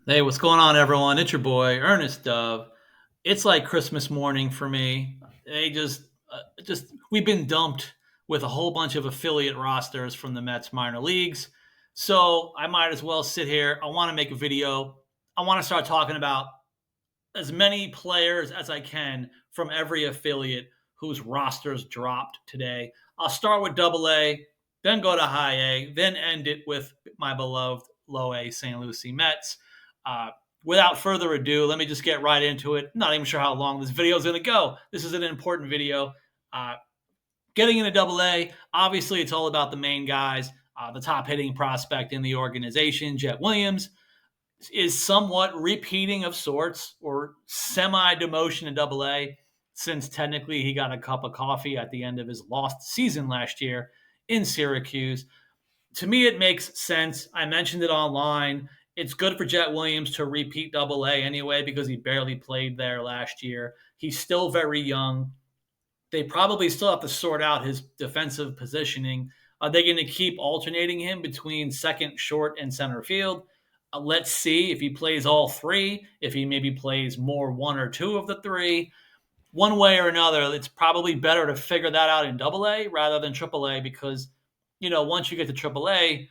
Hey, what's going on, everyone? It's your boy Ernest Dove. It's like Christmas morning for me. They just we've been dumped with a whole bunch of affiliate rosters from the Mets minor leagues. So I might as well sit here. I want to make a video. I want to start talking about as many players as I can from every affiliate whose rosters dropped today. I'll start with Double A, then go to High A, then end it with my beloved Low A St. Lucie Mets. Uh, Without further ado, let me just get right into it. I'm not even sure how long this video is going to go. This is an important video. Uh, Getting into Double A, obviously, it's all about the main guys. The top hitting prospect in the organization, Jet Williams, is somewhat repeating of sorts or semi demotion in Double A, since technically he got a cup of coffee at the end of his lost season last year in Syracuse. To me, it makes sense. I mentioned it online. It's good for Jet Williams to repeat Double A anyway because he barely played there last year. He's still very young. They probably still have to sort out his defensive positioning. Are they going to keep alternating him between second, short, and center field? Let's see if he plays all three, if he maybe plays more one or two of the three. One way or another, it's probably better to figure that out in Double A rather than Triple A because, once you get to Triple A,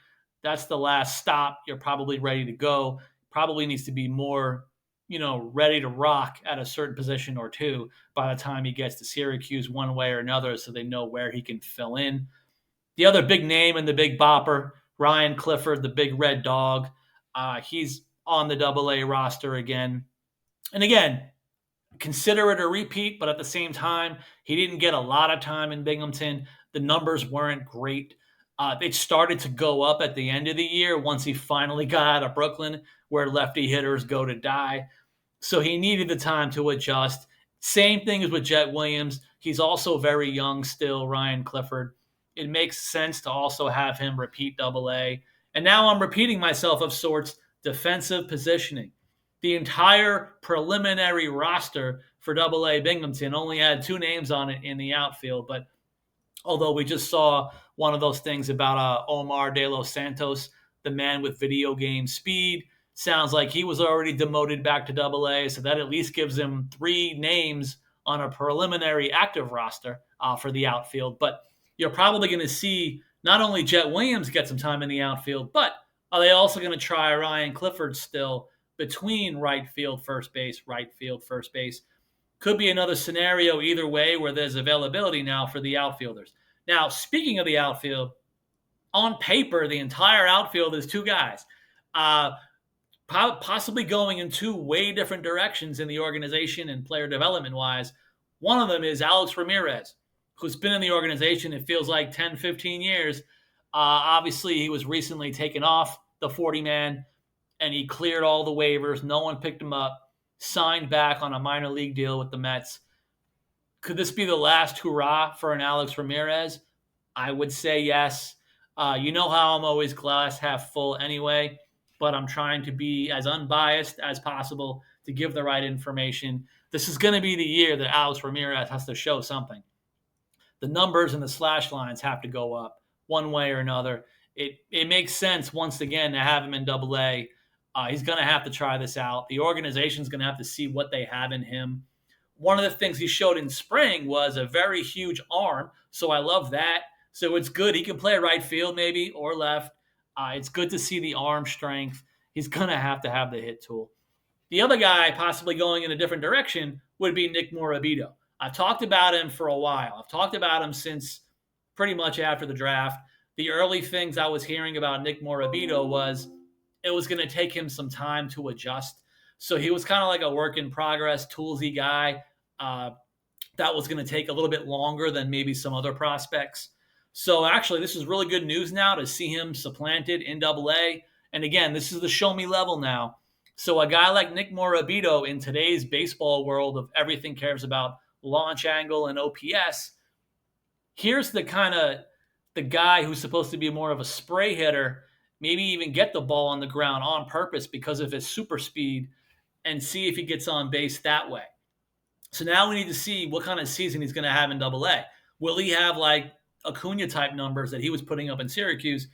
that's the last stop. You're probably ready to go. Probably needs to be more, ready to rock at a certain position or two by the time he gets to Syracuse one way or another so they know where he can fill in. The other big name and the big bopper, Ryan Clifford, the big red dog. He's on the Double A roster again. And again, consider it a repeat, but at the same time, he didn't get a lot of time in Binghamton. The numbers weren't great. It started to go up at the end of the year once he finally got out of Brooklyn, where lefty hitters go to die. So he needed the time to adjust. Same thing as with Jet Williams. He's also very young still, Ryan Clifford. It makes sense to also have him repeat Double A. And now I'm repeating myself of sorts, defensive positioning. The entire preliminary roster for Double A Binghamton only had two names on it in the outfield, but although we just saw one of those things about Omar De Los Santos, the man with video game speed. Sounds like he was already demoted back to Double A, so that at least gives him three names on a preliminary active roster for the outfield. But you're probably going to see not only Jet Williams get some time in the outfield, but are they also going to try Ryan Clifford still between right field, first base? Could be another scenario either way where there's availability now for the outfielders. Now, speaking of the outfield, on paper, the entire outfield is two guys, uh, possibly going in two way different directions in the organization and player development wise. One of them is Alex Ramirez, who's been in the organization, it feels like 10, 15 years. Obviously, he was recently taken off the 40 man and he cleared all the waivers. No one picked him up, signed back on a minor league deal with the Mets. Could this be the last hurrah for an Alex Ramirez? I would say yes. You know how I'm always glass half full anyway, but I'm trying to be as unbiased as possible to give the right information. This is going to be the year that Alex Ramirez has to show something. The numbers and the slash lines have to go up one way or another. It makes sense once again to have him in Double A. He's going to have to try this out. The organization's going to have to see what they have in him. One of the things he showed in spring was a very huge arm, so I love that. So it's good. He can play right field maybe or left. It's good to see the arm strength. He's going to have the hit tool. The other guy possibly going in a different direction would be Nick Morabito. I've talked about him for a while. I've talked about him since pretty much after the draft. The early things I was hearing about Nick Morabito was it was going to take him some time to adjust. So he was kind of like a work in progress, toolsy guy. Uh, that was going to take a little bit longer than maybe some other prospects. So actually, this is really good news now to see him supplanted in Double A. And again, this is the show me level now. So a guy like Nick Morabito in today's baseball world of everything cares about launch angle and OPS, here's the kind of the guy who's supposed to be more of a spray hitter, maybe even get the ball on the ground on purpose because of his super speed and see if he gets on base that way. So now we need to see what kind of season he's going to have in Double A. Will he have like Acuna type numbers that he was putting up in Syracuse?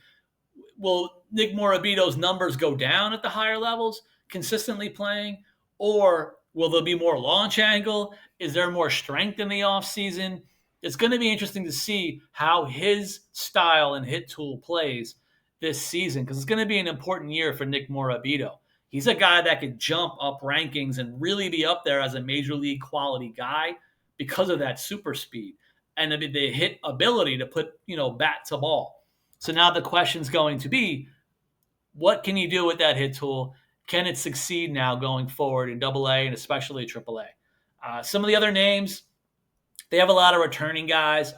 Will Nick Morabito's numbers go down at the higher levels? consistently playing? Or will there be more launch angle? Is there more strength in the offseason? It's going to be interesting to see how his style and hit tool plays this season because it's going to be an important year for Nick Morabito. He's a guy that could jump up rankings and really be up there as a major league quality guy because of that super speed and the hit ability to put, bat to ball. So now the question's going to be, what can you do with that hit tool? Can it succeed now going forward in AA and especially AAA? Some of the other names, they have a lot of returning guys.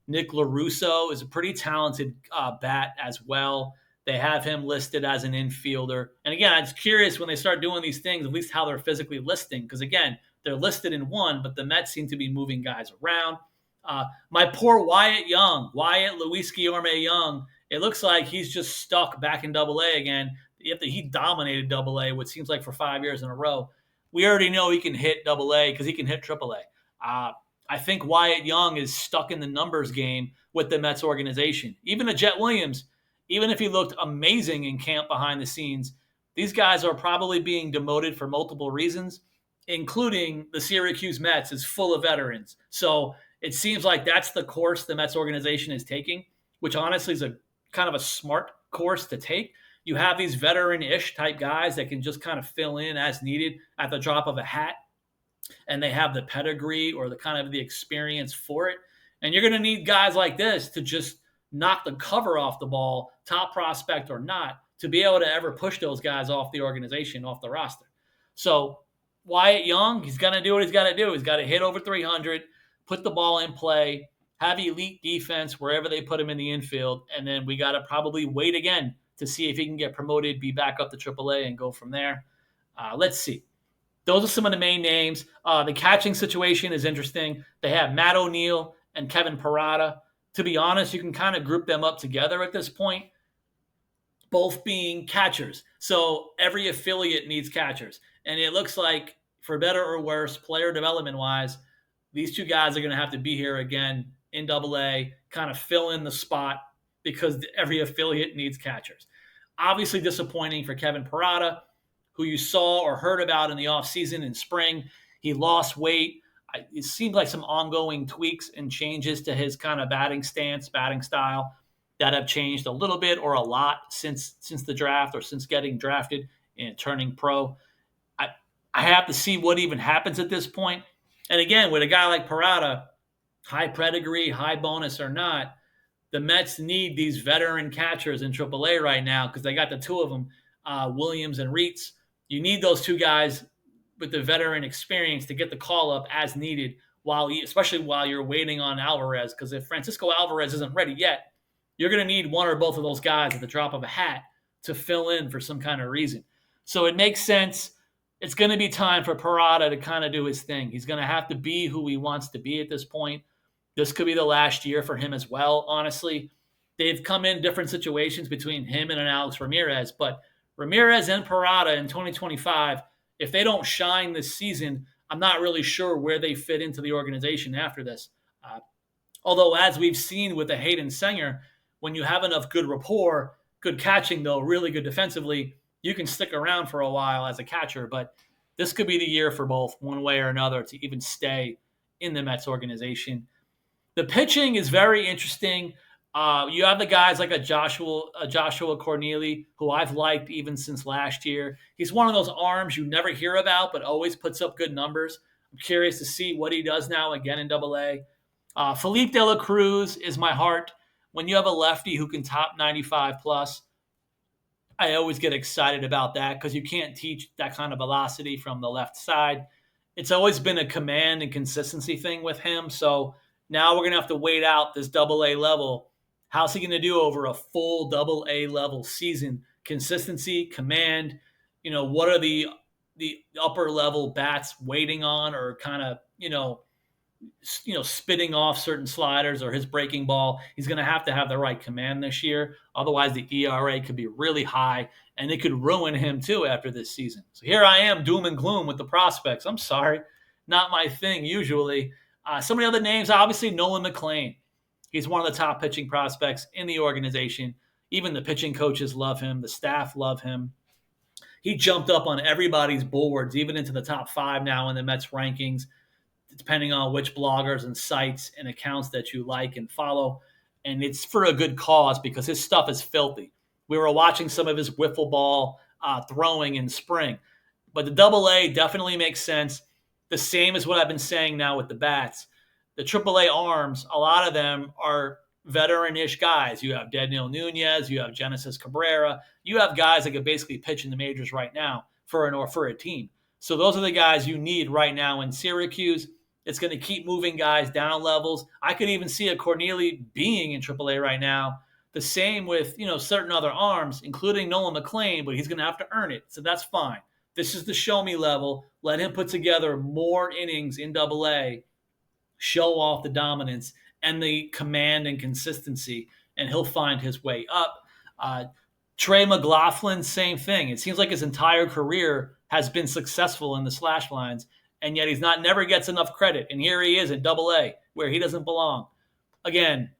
Nick LaRusso is a pretty talented bat as well. They have him listed as an infielder. And again, I'm just curious when they start doing these things, at least how they're physically listing. Because again, they're listed in one, but the Mets seem to be moving guys around. My poor Wyatt Luis Guillorme Young, it looks like he's just stuck back in AA again. He dominated AA, what seems like for 5 years in a row. We already know he can hit AA because he can hit AAA. I think Wyatt Young is stuck in the numbers game with the Mets organization. Even a Jet Williams, even if he looked amazing in camp behind the scenes, these guys are probably being demoted for multiple reasons, including the Syracuse Mets is full of veterans. So it seems like that's the course the Mets organization is taking, which honestly is a kind of a smart course to take. You have these veteran-ish type guys that can just kind of fill in as needed at the drop of a hat, and they have the pedigree or the kind of the experience for it. And you're going to need guys like this to just knock the cover off the ball, top prospect or not, to be able to ever push those guys off the organization, off the roster. So Wyatt Young, he's going to do what he's got to do. He's got to hit over 300, put the ball in play, have elite defense wherever they put him in the infield, and then we got to probably wait again to see if he can get promoted, be back up to AAA, and go from there. Let's see. Those are some of the main names. The catching situation is interesting. They have Matt O'Neill and Kevin Parada. To be honest, you can kind of group them up together at this point, both being catchers. So every affiliate needs catchers. And it looks like, for better or worse, player development-wise, these two guys are going to have to be here again in AA, kind of fill in the spot because every affiliate needs catchers. Obviously disappointing for Kevin Parada, who you saw or heard about in the offseason in spring. He lost weight. It seemed like some ongoing tweaks and changes to his kind of batting stance, batting style that have changed a little bit or a lot since the draft or since getting drafted and turning pro. I have to see what even happens at this point. And again, with a guy like Parada, high pedigree, high bonus or not, the Mets need these veteran catchers in AAA right now because they got the two of them, Williams and Reitz. You need those two guys with the veteran experience to get the call up as needed, especially while you're waiting on Alvarez. Because if Francisco Alvarez isn't ready yet, you're going to need one or both of those guys at the drop of a hat to fill in for some kind of reason. So it makes sense. It's going to be time for Parada to kind of do his thing. He's going to have to be who he wants to be at this point. This could be the last year for him as well, honestly. They've come in different situations between him and an Alex Ramirez, but Ramirez and Parada in 2025, if they don't shine this season, I'm not really sure where they fit into the organization after this. Although, as we've seen with the Hayden Senger, when you have enough good rapport, good catching, though, really good defensively, you can stick around for a while as a catcher. But this could be the year for both, one way or another, to even stay in the Mets organization. The pitching is very interesting. You have the guys like a Joshua Corneli, who I've liked even since last year. He's one of those arms you never hear about, but always puts up good numbers. I'm curious to see what he does now again in AA. Felipe De La Cruz is my heart. When you have a lefty who can top 95 plus, I always get excited about that because you can't teach that kind of velocity from the left side. It's always been a command and consistency thing with him. So now we're going to have to wait out this AA level. How's he going to do over a full AA level season? Consistency, command, what are the upper level bats waiting on or kind of, spitting off certain sliders or his breaking ball. He's going to have the right command this year. Otherwise, the ERA could be really high, and it could ruin him too after this season. So here I am, doom and gloom with the prospects. I'm sorry, not my thing usually. Some of the other names, obviously Nolan McLean. He's one of the top pitching prospects in the organization. Even the pitching coaches love him. The staff love him. He jumped up on everybody's boards, even into the top 5 now in the Mets rankings, depending on which bloggers and sites and accounts that you like and follow. And it's for a good cause because his stuff is filthy. We were watching some of his wiffle ball throwing in spring. But the double A definitely makes sense. The same as what I've been saying now with the bats. The triple A arms, a lot of them are veteran-ish guys. You have Daniel Nunez, you have Genesis Cabrera, you have guys that could basically pitch in the majors right now for a team. So those are the guys you need right now in Syracuse. It's going to keep moving guys down levels. I could even see a Corneli being in AAA right now. The same with certain other arms, including Nolan McLean, but he's going to have to earn it. So that's fine. This is the show me level. Let him put together more innings in AA, show off the dominance and the command and consistency, and he'll find his way up. Trey McLaughlin, same thing. It seems like his entire career has been successful in the slash lines, and yet never gets enough credit. And here he is at AA, where he doesn't belong. Again,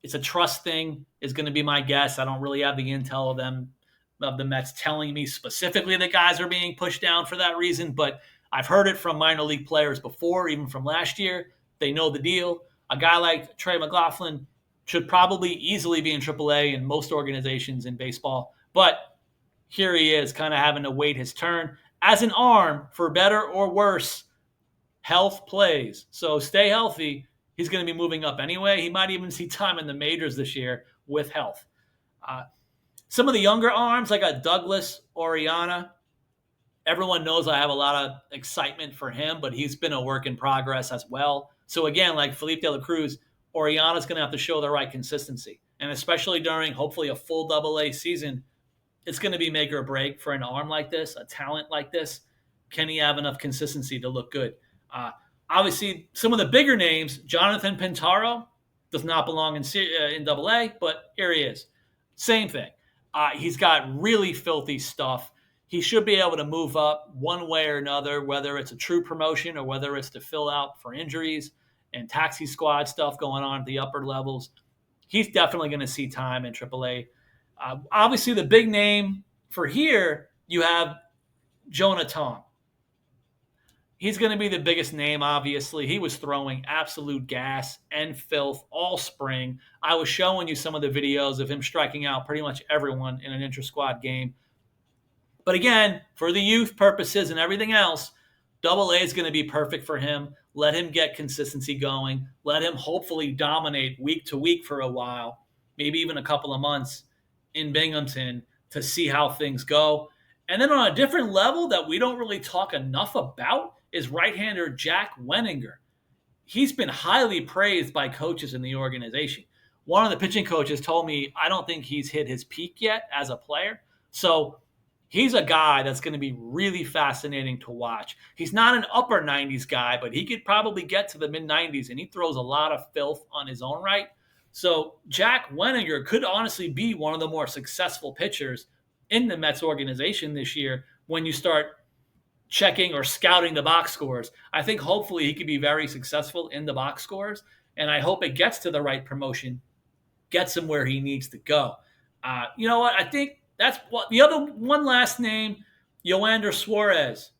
it's a trust thing is going to be my guess. I don't really have the intel of the Mets telling me specifically that guys are being pushed down for that reason, but I've heard it from minor league players before, even from last year. They know the deal. A guy like Trey McLaughlin should probably easily be in AAA in most organizations in baseball, but here he is kind of having to wait his turn. As an arm, for better or worse, health plays. So stay healthy. He's going to be moving up anyway. He might even see time in the majors this year with health. Some of the younger arms, like a Douglas Oriana, everyone knows I have a lot of excitement for him, but he's been a work in progress as well. So again, like Felipe De La Cruz, Oriana's going to have to show the right consistency. And especially during, hopefully, a full AA season, it's going to be make or break for an arm like this, a talent like this. Can he have enough consistency to look good? Obviously, some of the bigger names, Jonathan Pintaro does not belong in AA, but here he is. Same thing. He's got really filthy stuff. He should be able to move up one way or another, whether it's a true promotion or whether it's to fill out for injuries and taxi squad stuff going on at the upper levels. He's definitely going to see time in AAA. Obviously, the big name for here, you have Jonah Tong. He's going to be the biggest name, obviously. He was throwing absolute gas and filth all spring. I was showing you some of the videos of him striking out pretty much everyone in an inter-squad game. But again, for the youth purposes and everything else, AA is going to be perfect for him. Let him get consistency going. Let him hopefully dominate week to week for a while, maybe even a couple of months in Binghamton to see how things go. And then on a different level that we don't really talk enough about is right-hander Jack Wenninger. He's been highly praised by coaches in the organization. One of the pitching coaches told me, I don't think he's hit his peak yet as a player. So he's a guy that's going to be really fascinating to watch. He's not an upper 90s guy, but he could probably get to the mid-90s, and he throws a lot of filth on his own right. So Jack Wenninger could honestly be one of the more successful pitchers in the Mets organization this year when you start checking or scouting the box scores. I think hopefully he could be very successful in the box scores, and I hope it gets to the right promotion, gets him where he needs to go. You know what? I think that's what the other one last name, Yoander Suarez.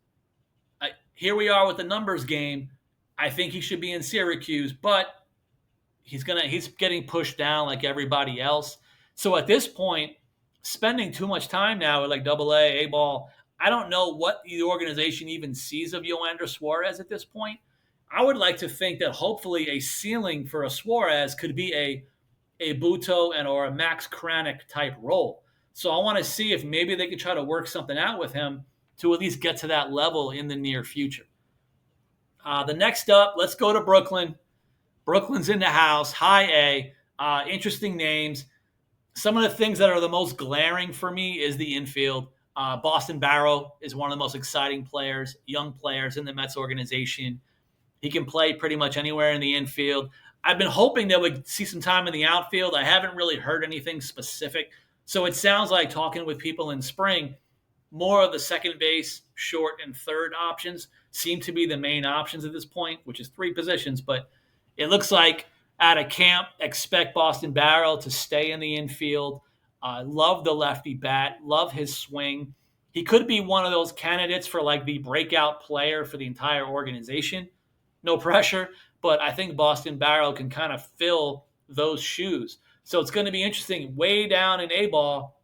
Here we are with the numbers game. I think he should be in Syracuse, but he's getting pushed down like everybody else. So at this point, spending too much time now with like AA, A-ball, I don't know what the organization even sees of Yoander Suarez at this point. I would like to think that hopefully a ceiling for a Suarez could be a Buto or a Max Kranick type role. So I want to see if maybe they could try to work something out with him to at least get to that level in the near future. The next up, let's go to Brooklyn. Brooklyn's in the house, high A. Interesting names. Some of the things that are the most glaring for me is the infield. Boston Barrow is one of the most exciting players, young players in the Mets organization. He can play pretty much anywhere in the infield. I've been hoping that we'd see some time in the outfield. I haven't really heard anything specific. So it sounds like talking with people in spring, more of the second base, short, and third options seem to be the main options at this point, which is 3 positions. But it looks like at a camp, expect Boston Barrow to stay in the infield. Love the lefty bat. Love his swing. He could be one of those candidates for like the breakout player for the entire organization. No pressure, but I think Boston Barrow can kind of fill those shoes. So it's going to be interesting. Way down in A ball,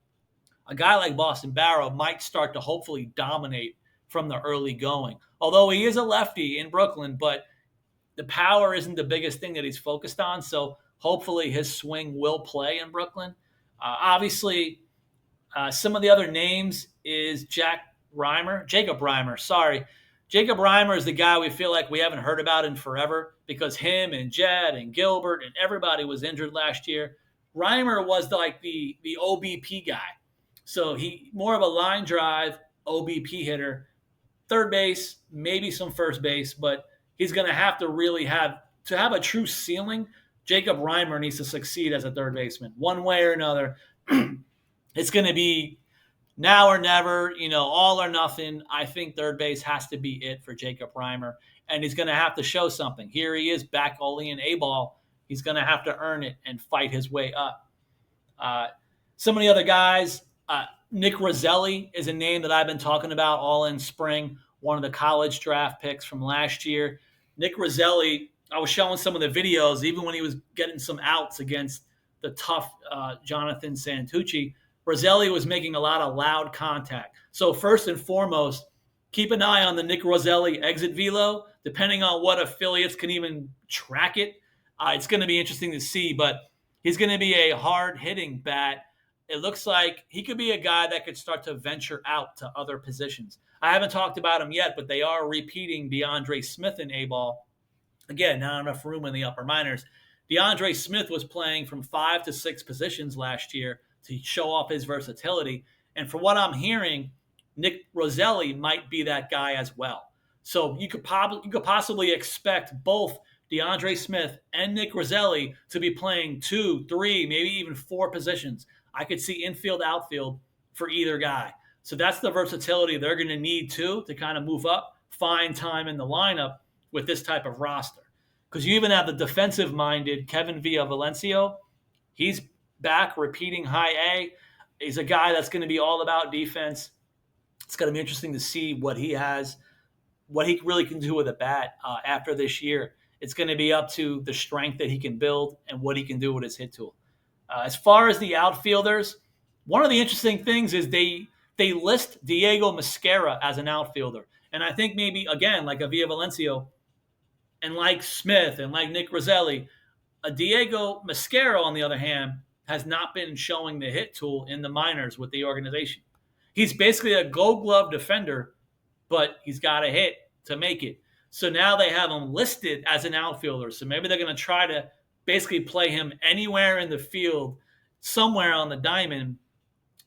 a guy like Boston Barrow might start to hopefully dominate from the early going. Although he is a lefty in Brooklyn, but the power isn't the biggest thing that he's focused on. So hopefully his swing will play in Brooklyn. Obviously, some of the other names is Jacob Reimer. Sorry. Jacob Reimer is the guy we feel like we haven't heard about in forever because him and Jed and Gilbert and everybody was injured last year. Reimer was the OBP guy. So he more of a line drive OBP hitter, third base, maybe some first base, but he's going to have to really have a true ceiling. Jacob Reimer needs to succeed as a third baseman one way or another. It's going to be now or never, all or nothing. I think third base has to be it for Jacob Reimer, and he's going to have to show something. Here he is back only in A ball. He's going to have to earn it and fight his way up. Some of the other guys, Nick Roselli is a name that I've been talking about all in spring, one of the college draft picks from last year. Nick Roselli, I was showing some of the videos, even when he was getting some outs against the tough Jonathan Santucci. Roselli was making a lot of loud contact. So first and foremost, keep an eye on the Nick Roselli exit velo. Depending on what affiliates can even track it, it's going to be interesting to see. But he's going to be a hard-hitting bat. It looks like he could be a guy that could start to venture out to other positions. I haven't talked about him yet, but they are repeating DeAndre Smith in A-ball. Again, not enough room in the upper minors. DeAndre Smith was playing from 5 to 6 positions last year to show off his versatility. And for what I'm hearing, Nick Roselli might be that guy as well. So you could possibly expect both DeAndre Smith and Nick Roselli to be playing 2, 3, maybe even 4 positions. I could see infield, outfield for either guy. So that's the versatility they're going to need to kind of move up, find time in the lineup with this type of roster. Because you even have the defensive-minded Kevin Villavicencio. He's back repeating high A. He's a guy that's going to be all about defense. It's going to be interesting to see what he really can do with a bat after this year. It's going to be up to the strength that he can build and what he can do with his hit tool. As far as the outfielders, one of the interesting things is they list Diego Mascara as an outfielder. And I think maybe, again, like a Villavicencio and like Smith and like Nick Roselli, a Diego Mascara, on the other hand, has not been showing the hit tool in the minors with the organization. He's basically a gold glove defender, but he's got to hit to make it. So now they have him listed as an outfielder. So maybe they're going to try to basically play him anywhere in the field, somewhere on the diamond,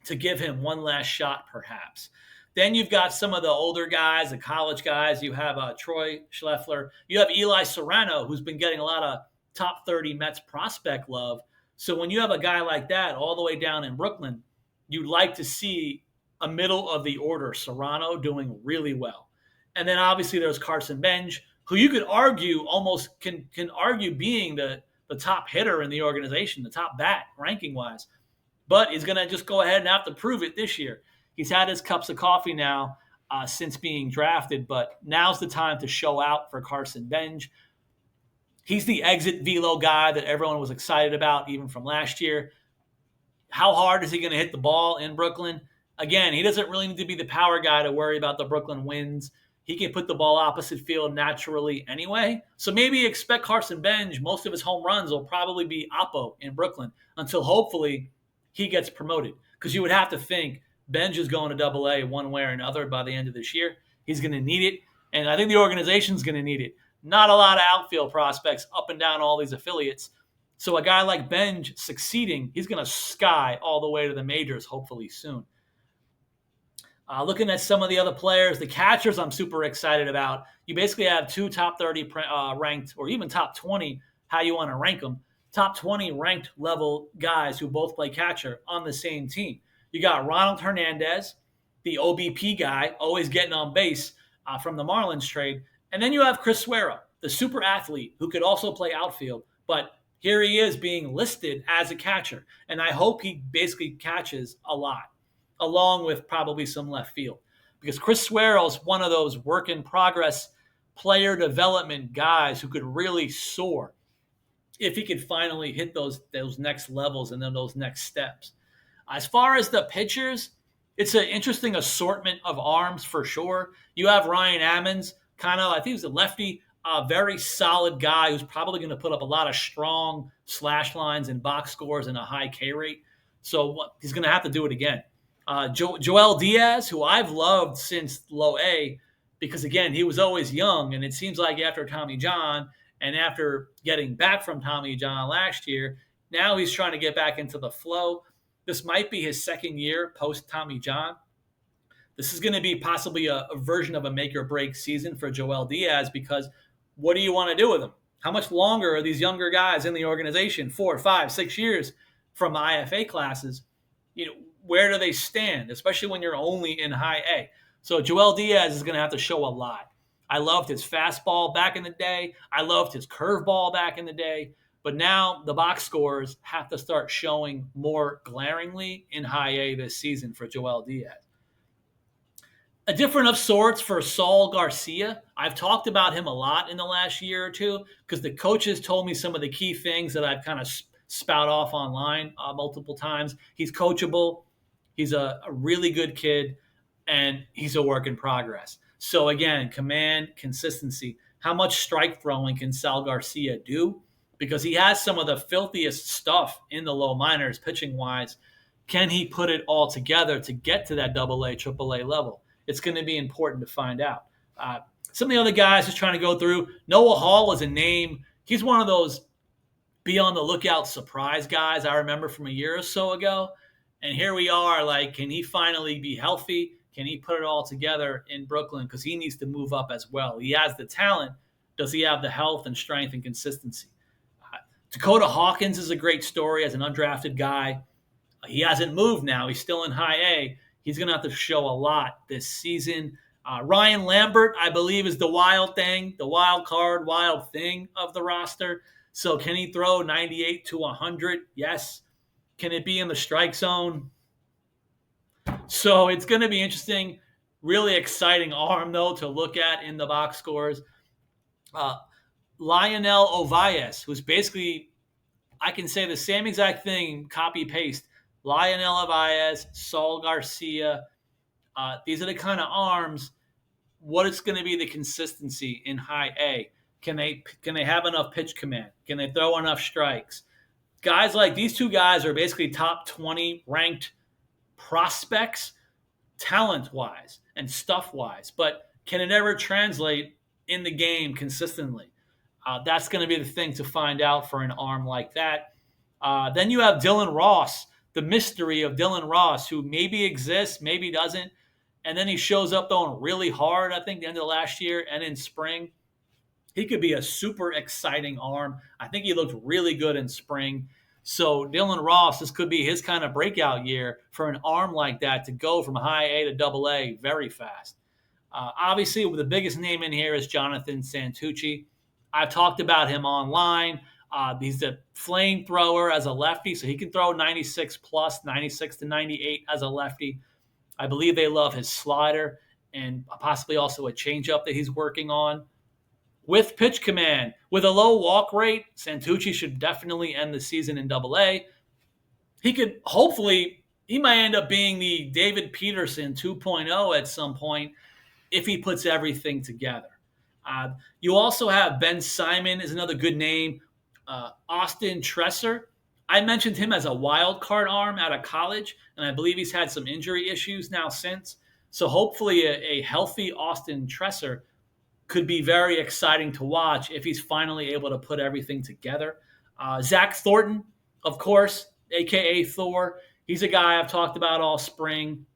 to give him one last shot, perhaps. Then you've got some of the older guys, the college guys. You have Troy Schleffler. You have Eli Serrano, who's been getting a lot of top 30 Mets prospect love. So when you have a guy like that all the way down in Brooklyn, you'd like to see a middle of the order Serrano doing really well. And then obviously there's Carson Benj, who you could argue almost can argue being the top hitter in the organization, the top bat ranking-wise. But he's going to just go ahead and have to prove it this year. He's had his cups of coffee now since being drafted, but now's the time to show out for Carson Benj. He's the exit velo guy that everyone was excited about, even from last year. How hard is he going to hit the ball in Brooklyn? Again, he doesn't really need to be the power guy to worry about the Brooklyn Winds. He can put the ball opposite field naturally anyway. So maybe expect Carson Benj, most of his home runs will probably be oppo in Brooklyn until hopefully he gets promoted. Because you would have to think Benj is going to Double-A one way or another by the end of this year. He's going to need it, and I think the organization's going to need it. Not a lot of outfield prospects up and down all these affiliates. So a guy like Benj succeeding, he's going to sky all the way to the majors hopefully soon. Looking at some of the other players, the catchers I'm super excited about. You basically have 2 top 30 ranked, or even top 20, how you want to rank them. Top 20 ranked level guys who both play catcher on the same team. You got Ronald Hernandez, the OBP guy, always getting on base from the Marlins trade. And then you have Chris Suero, the super athlete who could also play outfield. But here he is being listed as a catcher. And I hope he basically catches a lot. along with probably some left field. Because Chris Suero's one of those work in progress player development guys who could really soar if he could finally hit those next levels and then those next steps. As far as the pitchers, it's an interesting assortment of arms for sure. You have Ryan Ammons, kind of, I think he's a lefty, a very solid guy who's probably going to put up a lot of strong slash lines and box scores and a high K rate. So he's going to have to do it again. Joel Diaz, who I've loved since low A, because again, he was always young, and it seems like after Tommy John and after getting back from Tommy John last year, now he's trying to get back into the flow. This might be his second year post Tommy John. This is going to be possibly a version of a make or break season for Joel Diaz, because what do you want to do with him? How much longer are these younger guys in the organization? 4, 5, 6 years from IFA classes. Where do they stand, especially when you're only in high A? So Joel Diaz is going to have to show a lot. I loved his fastball back in the day. I loved his curveball back in the day. But now the box scores have to start showing more glaringly in high A this season for Joel Diaz. A different of sorts for Saul Garcia. I've talked about him a lot in the last year or two because the coaches told me some of the key things that I've kind of spout off online multiple times. He's coachable. He's a really good kid, and he's a work in progress. So again, command, consistency. How much strike throwing can Sal Garcia do? Because he has some of the filthiest stuff in the low minors, pitching-wise. Can he put it all together to get to that AA, AAA level? It's going to be important to find out. Some of the other guys just trying to go through. Noah Hall is a name. He's one of those be on the lookout surprise guys I remember from a year or so ago. And here we are, like, can he finally be healthy? Can he put it all together in Brooklyn? Because he needs to move up as well. He has the talent. Does he have the health and strength and consistency? Dakota Hawkins is a great story as an undrafted guy. He hasn't moved now. He's still in high A. He's going to have to show a lot this season. Ryan Lambert, I believe, is the wild thing, the wild card, wild thing of the roster. So can he throw 98 to 100? Yes. Can it be in the strike zone? So it's going to be interesting. Really exciting arm, though, to look at in the box scores. Lionel Ovaez, who's basically, I can say the same exact thing, copy-paste. Lionel Ovaez, Saul Garcia. These are the kind of arms. What is going to be the consistency in high A? Can they have enough pitch command? Can they throw enough strikes? Guys like these two guys are basically top 20 ranked prospects, talent-wise and stuff-wise. But can it ever translate in the game consistently? That's going to be the thing to find out for an arm like that. Then you have Dylan Ross, the mystery of Dylan Ross, who maybe exists, maybe doesn't. And then he shows up throwing really hard, I think, the end of last year and in spring. He could be a super exciting arm. I think he looked really good in spring. So Dylan Ross, this could be his kind of breakout year for an arm like that to go from high A to double A very fast. Obviously, the biggest name in here is Jonathan Santucci. I've talked about him online. He's a flamethrower as a lefty, so he can throw 96 plus, 96 to 98 as a lefty. I believe they love his slider and possibly also a changeup that he's working on. With pitch command, with a low walk rate, Santucci should definitely end the season in AA. He could hopefully, he might end up being the David Peterson 2.0 at some point if he puts everything together. You also have Ben Simon is another good name. Austin Tresser. I mentioned him as a wild card arm out of college, and I believe he's had some injury issues now since. So hopefully a healthy Austin Tresser could be very exciting to watch if he's finally able to put everything together. Zach Thornton, of course, a.k.a. Thor. He's a guy I've talked about all spring.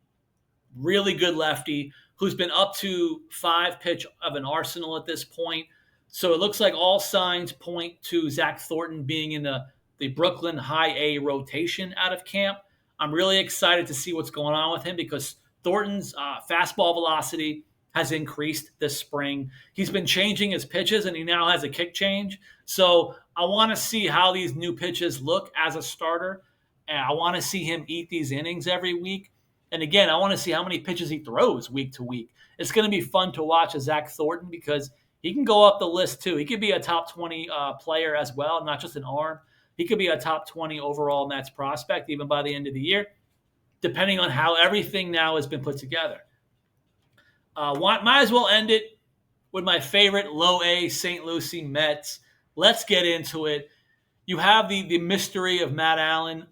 Really good lefty who's been up to 5 pitch of an arsenal at this point. So it looks like all signs point to Zach Thornton being in the Brooklyn high A rotation out of camp. I'm really excited to see what's going on with him because Thornton's fastball velocity has increased this spring. He's been changing his pitches, and he now has a kick change. So I want to see how these new pitches look as a starter. And I want to see him eat these innings every week. And again, I want to see how many pitches he throws week to week. It's going to be fun to watch a Zach Thornton because he can go up the list too. He could be a top 20 player as well, not just an arm. He could be a top 20 overall Mets prospect even by the end of the year, depending on how everything now has been put together. Might as well end it with my favorite low A St. Lucie Mets. Let's get into it. You have the mystery of Matt Allan.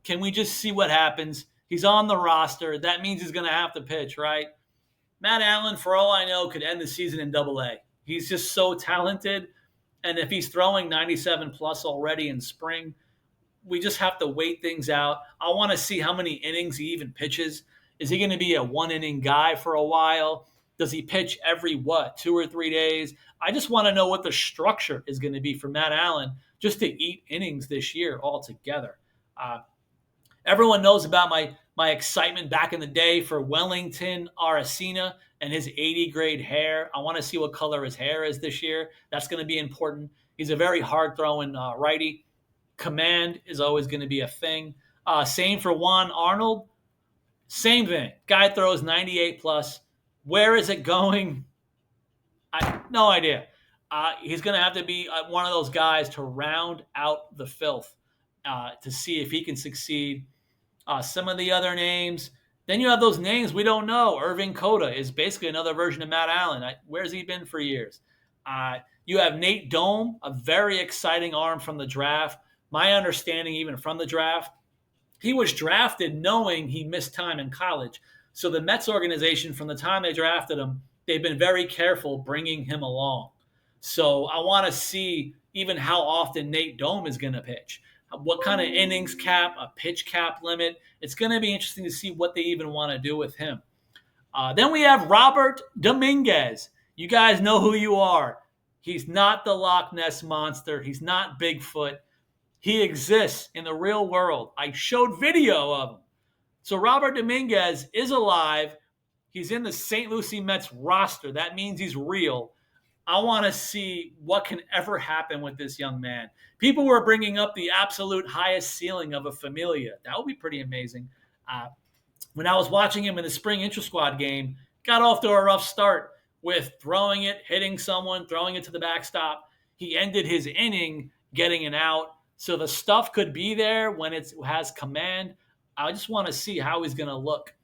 Can we just see what happens? He's on the roster. That means he's going to have to pitch, right? Matt Allan, for all I know, could end the season in Double-A. He's just so talented. And if he's throwing 97 plus already in spring, we just have to wait things out. I want to see how many innings he even pitches. Is he going to be a one-inning guy for a while? Does he pitch every, 2 or 3 days? I just want to know what the structure is going to be for Matt Allan just to eat innings this year altogether. Everyone knows about my excitement back in the day for Wellington Aracena and his 80 grade hair. I want to see what color his hair is this year. That's going to be important. He's a very hard-throwing righty. Command is always going to be a thing. Same for Juan Arnold. Same thing. Guy throws 98 plus. Where is it going? No idea. He's going to have to be one of those guys to round out the filth to see if he can succeed. Some of the other names. Then you have those names we don't know. Irving Coda is basically another version of Matt Allan. Where's he been for years? You have Nate Dome, a very exciting arm from the draft. My understanding, even from the draft, he was drafted knowing he missed time in college. So the Mets organization, from the time they drafted him, they've been very careful bringing him along. So I want to see even how often Nate Dome is going to pitch. What kind of innings cap, a pitch cap limit. It's going to be interesting to see what they even want to do with him. Then we have Robert Dominguez. You guys know who you are. He's not the Loch Ness Monster. He's not Bigfoot. He exists in the real world. I showed video of him. So Robert Dominguez is alive. He's in the St. Lucie Mets roster. That means he's real. I want to see what can ever happen with this young man. People were bringing up the absolute highest ceiling of a Familia. That would be pretty amazing. When I was watching him in the spring intra-squad game, got off to a rough start with throwing it, hitting someone, throwing it to the backstop. He ended his inning getting an out. So the stuff could be there when it has command. I just want to see how he's going to look.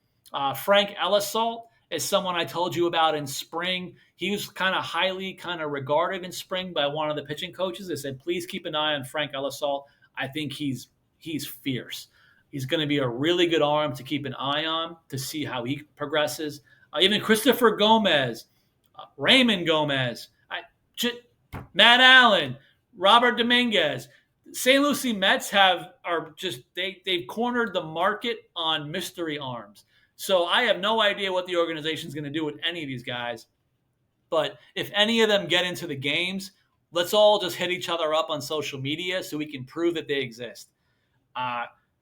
Frank Elisalt is someone I told you about in spring. He was kind of highly regarded in spring by one of the pitching coaches. They said, please keep an eye on Frank Elisalt. I think he's fierce. He's going to be a really good arm to keep an eye on to see how he progresses. Even Christopher Gomez, Raymond Gomez, Matt Allan, Robert Dominguez. St. Lucie Mets they've cornered the market on mystery arms. So I have no idea what the organization is going to do with any of these guys. But if any of them get into the games, let's all just hit each other up on social media so we can prove that they exist.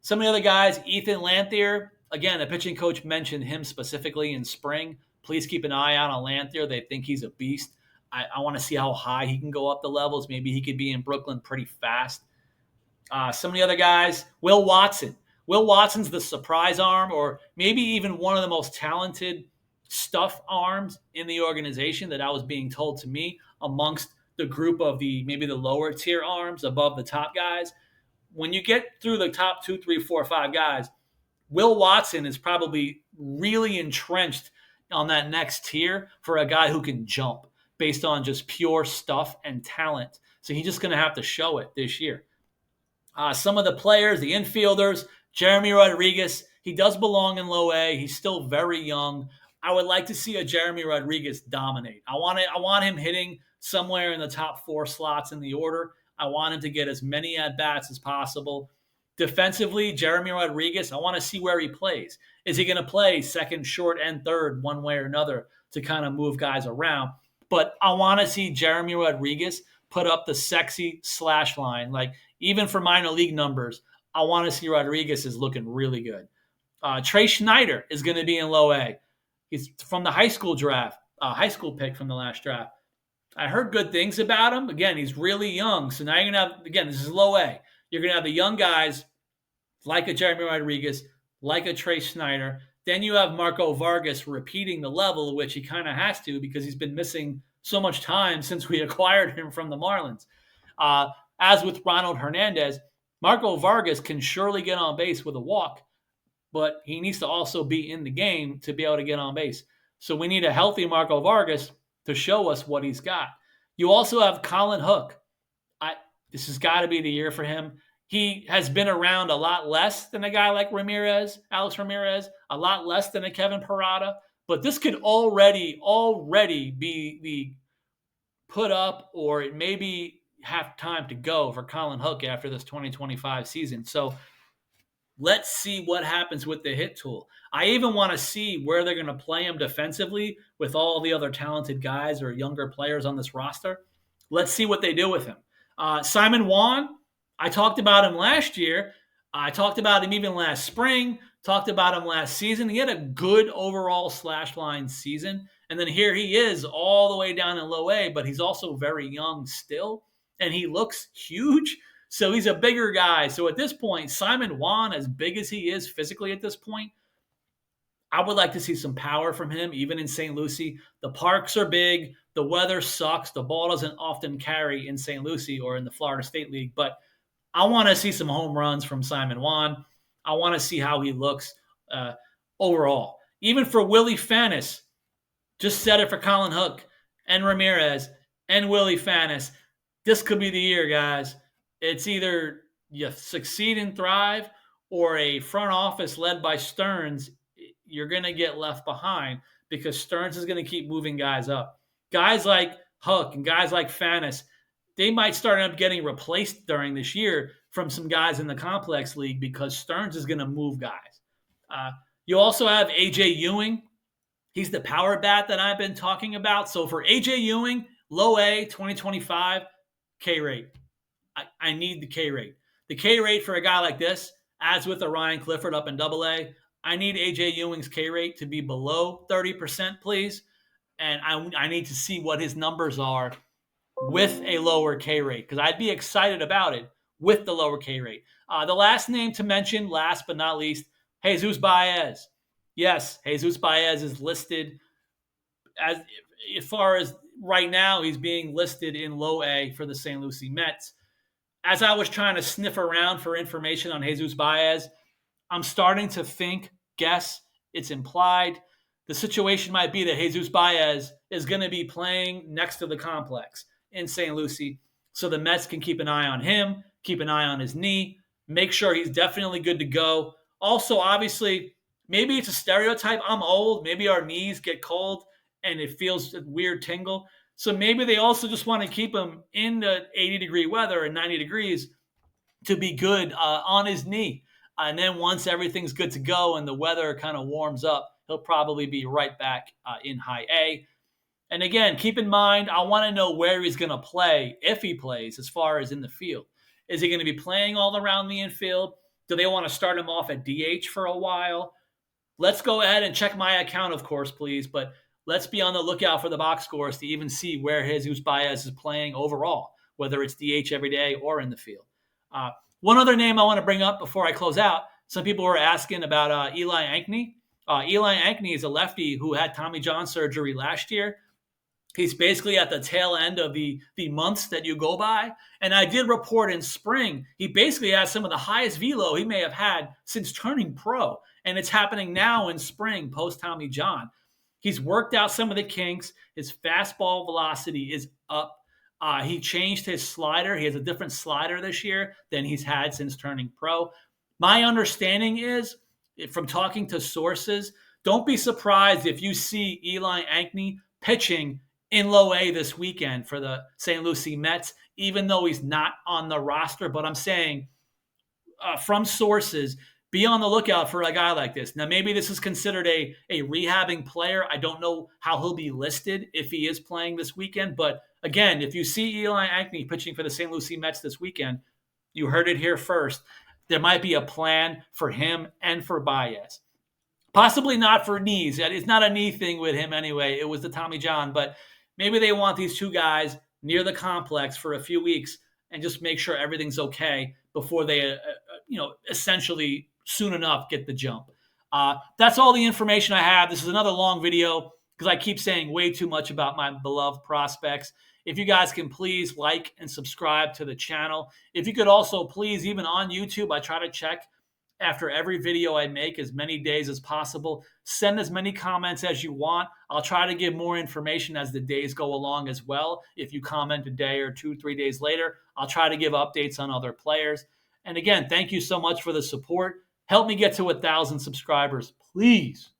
Some of the other guys, Ethan Lanthier, again, the pitching coach mentioned him specifically in spring. Please keep an eye out on Lanthier. They think he's a beast. I want to see how high he can go up the levels. Maybe he could be in Brooklyn pretty fast. Some of the other guys, Will Watson. Will Watson's the surprise arm, or maybe even one of the most talented stuff arms in the organization that I was being told to me amongst the group of maybe the lower tier arms above the top guys. When you get through the top 2, 3, 4, 5 guys, Will Watson is probably really entrenched on that next tier for a guy who can jump based on just pure stuff and talent. So he's just going to have to show it this year. Some of the players, the infielders, Jeremy Rodriguez, he does belong in low A. He's still very young. I would like to see a Jeremy Rodriguez dominate. I want him hitting somewhere in the top 4 slots in the order. I want him to get as many at-bats as possible. Defensively, Jeremy Rodriguez, I want to see where he plays. Is he going to play second, short, and third one way or another to kind of move guys around? But I want to see Jeremy Rodriguez put up the sexy slash line. Like, even for minor league numbers, I want to see Rodriguez is looking really good. Trey Schneider is going to be in low A. He's from the high school draft, high school pick from the last draft. I heard good things about him. Again, he's really young. So now you're going to have, again, this is low A. You're going to have the young guys like a Jeremy Rodriguez like a Trey Snyder. Then you have Marco Vargas repeating the level, which he kind of has to because he's been missing so much time since we acquired him from the Marlins. Uh, as with Ronald Hernandez, Marco Vargas can surely get on base with a walk, but he needs to also be in the game to be able to get on base. So we need a healthy Marco Vargas to show us what he's got. You also have Colin Hook. This has got to be the year for him. He has been around a lot less than a guy like Alex Ramirez, a lot less than a Kevin Parada, but this could already be the put up, or it maybe have time to go for Colin Hook after this 2025 season. So let's see what happens with the hit tool. I even want to see where they're going to play him defensively with all the other talented guys or younger players on this roster. Let's see what they do with him. Simon Juan, I talked about him last year. I talked about him even last spring, talked about him last season. He had a good overall slash line season. And then here he is all the way down in low A, but he's also very young still. And he looks huge. So he's a bigger guy. So at this point, Simon Juan, as big as he is physically at this point, I would like to see some power from him, even in St. Lucie. The parks are big. The weather sucks. The ball doesn't often carry in St. Lucie or in the Florida State League. But I want to see some home runs from Simon Juan. I want to see how he looks overall. Even for Willie Fanis, just said it for Colin Hook and Ramirez and Willie Fanis. This could be the year, guys. It's either you succeed and thrive, or a front office led by Stearns, you're going to get left behind because Stearns is going to keep moving guys up. Guys like Hook and guys like Fanis, they might start up getting replaced during this year from some guys in the complex league because Stearns is going to move guys. You also have A.J. Ewing. He's the power bat that I've been talking about. So for A.J. Ewing, low A, 2025, K rate. I need the K rate. The K rate for a guy like this, as with a Ryan Clifford up in Double A, I need A.J. Ewing's K rate to be below 30%, please. And I need to see what his numbers are with a lower K rate, because I'd be excited about it with the lower K rate. The last name to mention, last but not least, Jesus Baez. Yes, Jesus Baez is listed as far as right now, he's being listed in low A for the St. Lucie Mets. As I was trying to sniff around for information on Jesus Baez, I'm starting to guess, it's implied. The situation might be that Jesus Baez is going to be playing next to the complex in St. Lucie, so the Mets can keep an eye on him, keep an eye on his knee, make sure he's definitely good to go. Also, obviously, maybe it's a stereotype. I'm old. Maybe our knees get cold and it feels a weird tingle. So maybe they also just want to keep him in the 80-degree weather and 90 degrees to be good on his knee. And then once everything's good to go and the weather kind of warms up, he'll probably be right back in high A. And again, keep in mind, I want to know where he's going to play, if he plays, as far as in the field. Is he going to be playing all around the infield? Do they want to start him off at DH for a while? Let's go ahead and check my account, of course, please. But let's be on the lookout for the box scores to even see where Jesus Baez is playing overall, whether it's DH every day or in the field. One other name I want to bring up before I close out. Some people were asking about Eli Ankney. Eli Ankney is a lefty who had Tommy John surgery last year. He's basically at the tail end of the months that you go by. And I did report in spring, he basically has some of the highest velo he may have had since turning pro. And it's happening now in spring, post Tommy John. He's worked out some of the kinks. His fastball velocity is up. He changed his slider. He has a different slider this year than he's had since turning pro. My understanding is, from talking to sources, don't be surprised if you see Eli Ankney pitching in low A this weekend for the St. Lucie Mets, even though he's not on the roster. But I'm saying from sources, be on the lookout for a guy like this. Now, maybe this is considered a rehabbing player. I don't know how he'll be listed if he is playing this weekend. But again, if you see Eli Ankney pitching for the St. Lucie Mets this weekend, you heard it here first. There might be a plan for him and for Baez. Possibly not for knees. It's not a knee thing with him anyway. It was the Tommy John. But maybe they want these two guys near the complex for a few weeks and just make sure everything's okay before they, essentially soon enough get the jump. That's all the information I have. This is another long video because I keep saying way too much about my beloved prospects. If you guys can please like and subscribe to the channel. If you could also please, even on YouTube, I try to check after every video I make as many days as possible. Send as many comments as you want. I'll try to give more information as the days go along as well. If you comment a day or 2-3 days later, I'll try to give updates on other players. And again, thank you so much for the support. Help me get to 1,000 subscribers, please.